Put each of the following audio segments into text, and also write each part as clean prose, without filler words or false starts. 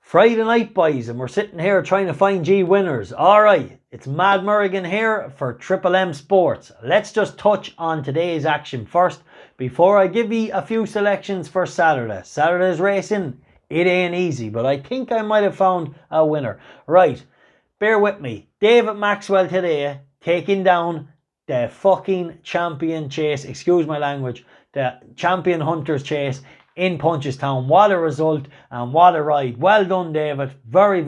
Friday night, boys, and we're sitting here trying to find G winners. Alright, it's Mad Merrigan here for 𝗕𝗵𝗵 Sports. Let's just touch on today's action first before I give you a few selections for Saturday. Saturday's racing, it ain't easy, but I think I might have found a winner. Right, bear with me. David Maxwell today taking down the fucking champion chase, excuse my language, the champion hunters chase in Punchestown. What a result and what a ride. Well done, David. Very,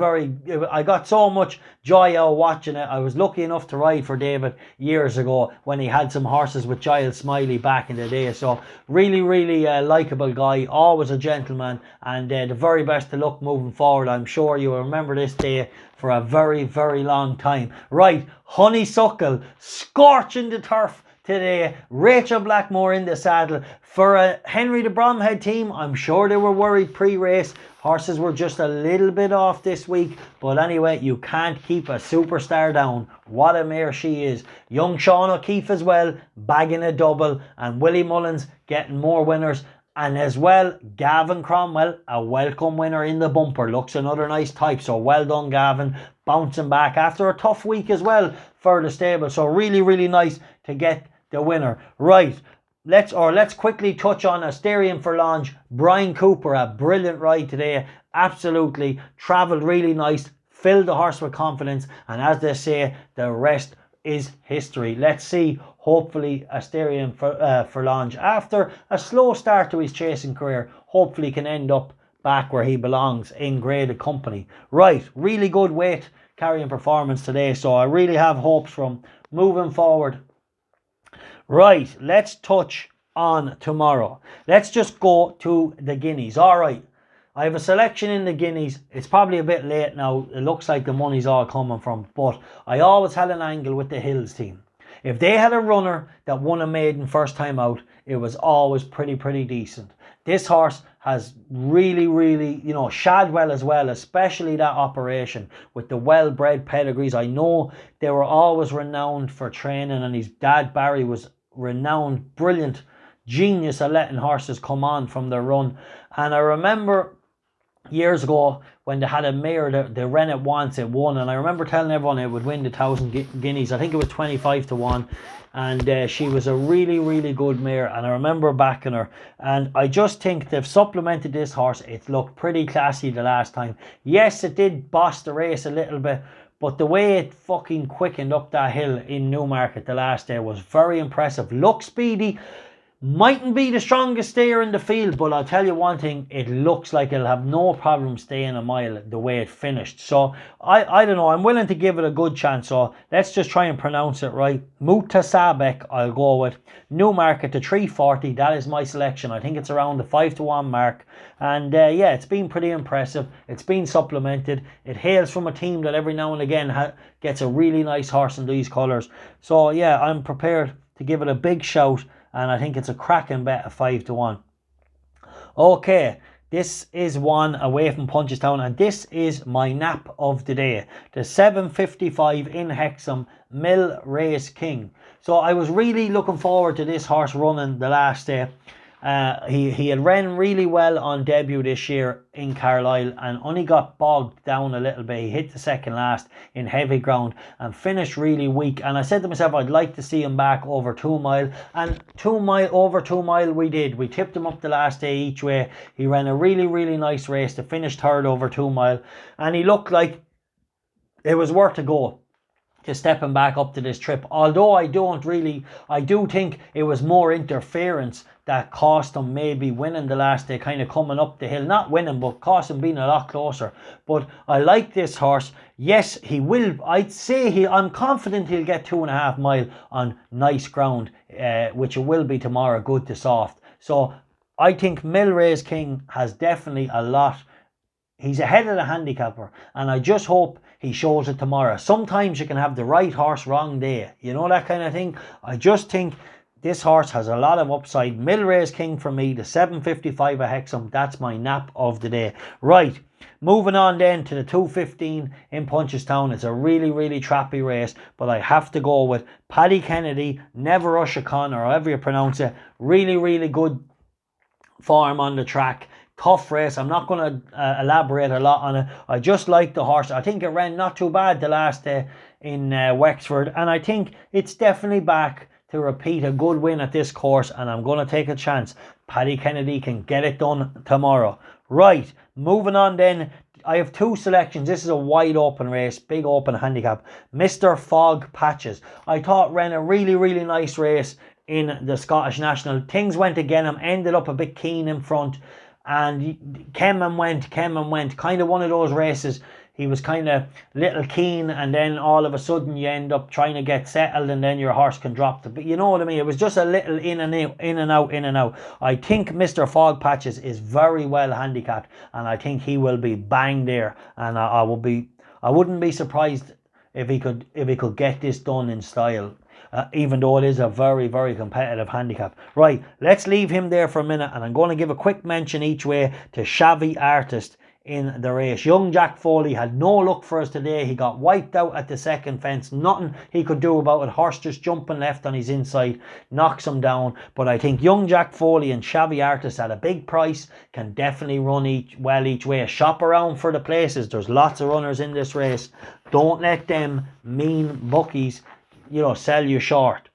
I got so much joy out watching it. I was lucky enough to ride for David years ago when he had some horses with 𝗪𝗱𝗫𝗍𝗍 back in the day. So really likeable guy, always a gentleman, and the very best of luck moving forward. I'm sure you will remember this day for a very long time. Right, Honeysuckle scorching the turf today. Rachel Blackmore in the saddle for a Henry the Bromhead team. I'm sure they were worried pre-race. Horses were just a little bit off this week, but anyway, you can't keep a superstar down. What a mare she is. Young Sean O'Keefe as well, bagging a double, and Willie Mullins getting more winners. And as well, Gavin Cromwell, a welcome winner in the bumper. Looks another nice type, so well done, Gavin. Bouncing back after a tough week as well for the stable. So really nice to get the winner. Right, let's quickly touch on Asterion Forlange. Brian Cooper, a brilliant ride today. Absolutely travelled really nice, filled the horse with confidence, and as they say, the rest is history. Let's see, hopefully Asterion Forlange, after a slow start to his chasing career, hopefully can end up back where he belongs, in graded company. Right, really good weight carrying performance today, so I really have hopes from moving forward. Right, let's touch on tomorrow. Let's just go to the Guineas. Alright, I have a selection in the Guineas. It's probably a bit late now. It looks like the money's all coming from, but I always had an angle with the Hills team. If they had a runner that won a maiden first time out, it was always pretty decent. This horse has really, you know, shad well as well, especially that operation with the well-bred pedigrees. I know they were always renowned for training, and his dad Barry was renowned, brilliant genius at letting horses come on from their run. And I remember years ago when they had a mare, they ran it once, it won, and I remember telling everyone it would win the 1,000 guineas. I think it was 25 to 1, and she was a really good mare, and I remember backing her. And I just think they've supplemented this horse. It looked pretty classy the last time. Yes, it did boss the race a little bit, but the way it fucking quickened up that hill in Newmarket the last day was very impressive. Looked speedy. Mightn't be the strongest stayer in the field, but I'll tell you one thing, it looks like it'll have no problem staying a mile the way it finished. So I don't know, I'm willing to give it a good chance. So let's just try and pronounce it right. 𝗬𝗂𝗪𝗃 I'll go with. Newmarket to 340, that is my selection. I think it's around the 5 to 1 mark. And yeah, it's been pretty impressive. It's been supplemented. It hails from a team that every now and again gets a really nice horse in these colours. So yeah, I'm prepared to give it a big shout, and I think it's a cracking bet of 5 to 1. Okay, this is one away from Punchestown, and this is my nap of the day. The 7:55 in Hexham 𝗪𝗚𝗀 So I was really looking forward to this horse running the last day. He had ran really well on debut this year in Carlisle and only got bogged down a little bit. He hit the second last in heavy ground and finished really weak. And I said to myself, I'd like to see him back over 2 mile. And over 2 mile we did. We tipped him up the last day each way. He ran a really nice race to finish third over 2 mile. And he looked like it was worth a go to step him back up to this trip. Although I do think it was more interference that cost him maybe winning the last day, kind of coming up the hill. Not winning, but cost him being a lot closer. But I like this horse. Yes, he will. I'm confident he'll get 2.5 mile on nice ground, which it will be tomorrow, good to soft. So I think 𝗪𝗚𝗀𝗃 has definitely a lot. He's ahead of the handicapper, and I just hope he shows it tomorrow. Sometimes you can have the right horse wrong day, you know, that kind of thing. I just think this horse has a lot of upside. 𝗪𝗚𝗃𝗃 for me, the 7:55 of Hexham. That's my nap of the day. Right, moving on then to the 2:15 in Punchestown. It's a really trappy race, but I have to go with Paddy Kennedy, 𝗪𝗚𝗃𝗃, or however you pronounce it. Really good form on the track. tough race. I'm not going to elaborate a lot on it. I just like the horse. I think it ran not too bad the last day in Wexford, and I think it's definitely back to repeat a good win at this course, and I'm going to take a chance Paddy Kennedy can get it done tomorrow. Right, moving on then. I have two selections. This is a wide open race, big open handicap. Mr. Fog Patches. I thought ran a really, really nice race in the Scottish National. Things went again. I ended up a bit keen in front, and came and went. Kind of one of those races. He was kind of little keen, and then all of a sudden you end up trying to get settled, and then your horse can drop the. You know what I mean? It was just a little in and out. I think Mr. Fog Patches is very well handicapped, and I think he will be bang there. And I wouldn't be surprised if he could get this done in style. Even though it is a very, very competitive handicap. Right, let's leave him there for a minute, and I'm going to give a quick mention each way to 𝗨𝗲𝗃 Artist in the race. Young Jack Foley had no luck for us today. He got wiped out at the second fence. Nothing he could do about it. Horse just jumping left on his inside, knocks him down. But I think Young Jack Foley and 𝗨𝗲𝗃 Artist at a big price can definitely run each way. Shop around for the places. There's lots of runners in this race. Don't let them mean bookies, sell you short.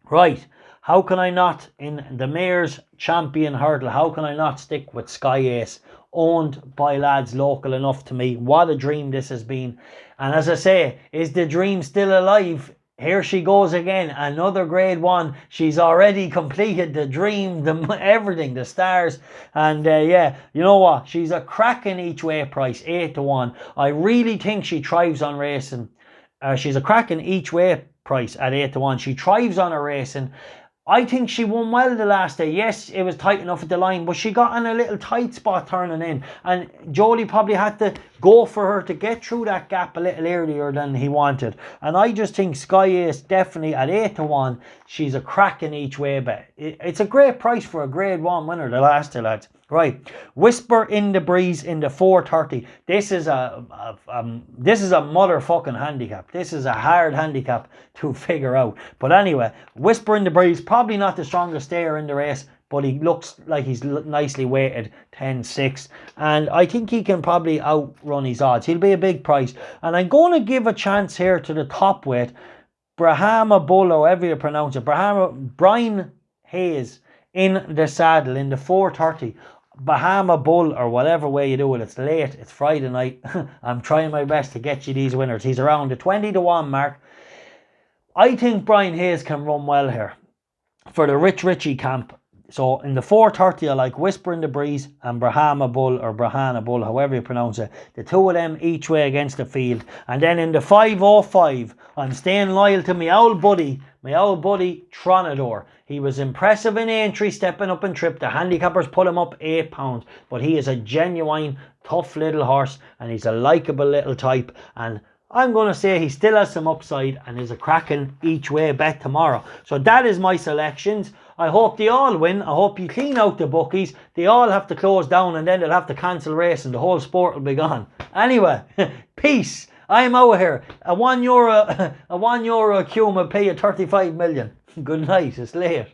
Right, how can I not, in the Mayor's Champion Hurdle, how can I not stick with Sky Ace, owned by lads local enough to me? What a dream this has been. And as I say, is the dream still alive? Here she goes again, another grade one. She's already completed the dream, everything, the stars. And yeah, you know what? She's a cracking each way price, 8-1. I really think she thrives on racing. She's a cracking each way price at 8-1. She thrives on her racing. I think she won well the last day. Yes, it was tight enough at the line, but she got in a little tight spot turning in, and Jolie probably had to go for her to get through that gap a little earlier than he wanted. And I just think Sky Ace definitely at 8-1, she's a cracking each way bet. It's a great price for a grade one winner the last day, lads. Right, Whisper in the Breeze in the 430. This is a motherfucking handicap. This is a hard handicap to figure out. But anyway, Whisper in the Breeze, probably not the strongest stayer in the race, but he looks like he's nicely weighted, 10-6. And I think he can probably outrun his odds. He'll be a big price. And I'm going to give a chance here to the top weight, 𝗪𝗲𝗺, or however you pronounce it, Brian Hayes in the saddle in the 430. 𝗪𝗺, or whatever way you do it. It's late, it's Friday night. I'm trying my best to get you these winners. He's around the 20-1 mark. I think Brian Hayes can run well here for the Ritchie camp. So in the 430, I like Whisper in the Breeze and 𝗪𝗺𝗺, or 𝗪𝗺𝗺, however you pronounce it. The two of them each way against the field. And then in the 505, I'm staying loyal to my old buddy 𝗏𝗏𝗏𝗏𝗏𝗏𝗏𝗏𝗏𝗏. He was impressive in entry, stepping up in trip. The handicappers put him up 8 pounds, but he is a genuine tough little horse, and he's a likeable little type. And I'm going to say he still has some upside and is a cracking each way bet tomorrow. So that is my selections. I hope they all win. I hope you clean out the bookies. They all have to close down, and then they'll have to cancel race and the whole sport will be gone. Anyway, peace. I'm out here. a €1 𝗬𝗵𝗵𝗺𝗀 of 35 million. Good night. It's late.